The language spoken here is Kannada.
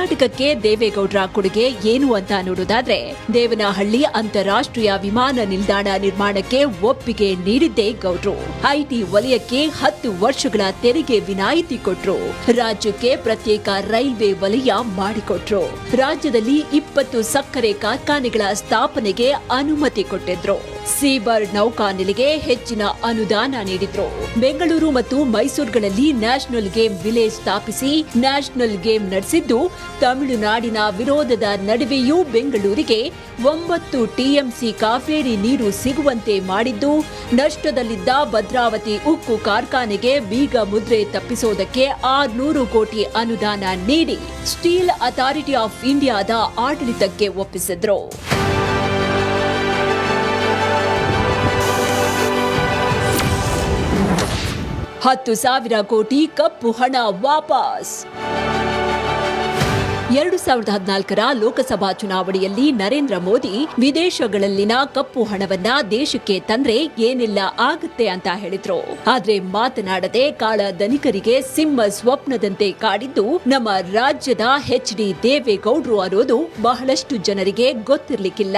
ಕರ್ನಾಟಕಕ್ಕೆ ದೇವೇಗೌಡರ ಕೊಡುಗೆ ಏನು ಅಂತ ನೋಡೋದಾದ್ರೆ, ದೇವನಹಳ್ಳಿ ಅಂತಾರಾಷ್ಟ್ರೀಯ ವಿಮಾನ ನಿಲ್ದಾಣ ನಿರ್ಮಾಣಕ್ಕೆ ಒಪ್ಪಿಗೆ ನೀಡಿದ್ದೇ ಗೌಡ್ರು. ಐಟಿ ವಲಯಕ್ಕೆ 10 ವರ್ಷಗಳ ತೆರಿಗೆ ವಿನಾಯಿತಿ ಕೊಟ್ರು. ರಾಜ್ಯಕ್ಕೆ ಪ್ರತ್ಯೇಕ ರೈಲ್ವೆ ವಲಯ ಮಾಡಿಕೊಟ್ರು. ರಾಜ್ಯದಲ್ಲಿ 20 ಸಕ್ಕರೆ ಕಾರ್ಖಾನೆಗಳ ಸ್ಥಾಪನೆಗೆ ಅನುಮತಿ ಕೊಟ್ಟಿದ್ರು. ಸೀಬರ್ ನೌಕಾನೆಲೆಗೆ ಹೆಚ್ಚಿನ ಅನುದಾನ ನೀಡಿದ್ರು. ಬೆಂಗಳೂರು ಮತ್ತು ಮೈಸೂರುಗಳಲ್ಲಿ ನ್ಯಾಷನಲ್ ಗೇಮ್ ವಿಲೇಜ್ ಸ್ಥಾಪಿಸಿ ನ್ಯಾಷನಲ್ ಗೇಮ್ ನಡೆಸಿದ್ದು, ತಮಿಳುನಾಡಿನ ವಿರೋಧದ ನಡುವೆಯೂ ಬೆಂಗಳೂರಿಗೆ 9 ಟಿಎಂಸಿ ಕಾವೇರಿ ನೀರು ಸಿಗುವಂತೆ ಮಾಡಿದ್ದು, ನಷ್ಟದಲ್ಲಿದ್ದ ಭದ್ರಾವತಿ ಉಕ್ಕು ಕಾರ್ಖಾನೆಗೆ ಬೀಗ ಮುದ್ರೆ ತಪ್ಪಿಸೋದಕ್ಕೆ 600 ಕೋಟಿ ಅನುದಾನ ನೀಡಿ ಸ್ಟೀಲ್ ಅಥಾರಿಟಿ ಆಫ್ ಇಂಡಿಯಾದ ಆಡಳಿತಕ್ಕೆ ಒಪ್ಪಿಸಿದ್ರು. 10,000 ಕೋಟಿ ಕಪ್ಪು ಹಣ ವಾಪಸ್. 2014ರ ಲೋಕಸಭಾ ಚುನಾವಣೆಯಲ್ಲಿ ನರೇಂದ್ರ ಮೋದಿ ವಿದೇಶಗಳಲ್ಲಿನ ಕಪ್ಪು ಹಣವನ್ನ ದೇಶಕ್ಕೆ ತಂದ್ರೆ ಏನೆಲ್ಲ ಆಗುತ್ತೆ ಅಂತ ಹೇಳಿದ್ರು. ಆದ್ರೆ ಮಾತನಾಡದೆ ಕಾಳ ಧನಿಕರಿಗೆ ಸಿಂಹ ಸ್ವಪ್ನದಂತೆ ಕಾಡಿದ್ದು ನಮ್ಮ ರಾಜ್ಯದ HD ದೇವೇಗೌಡರು ಅನ್ನೋದು ಬಹಳಷ್ಟು ಜನರಿಗೆ ಗೊತ್ತಿರ್ಲಿಕ್ಕಿಲ್ಲ.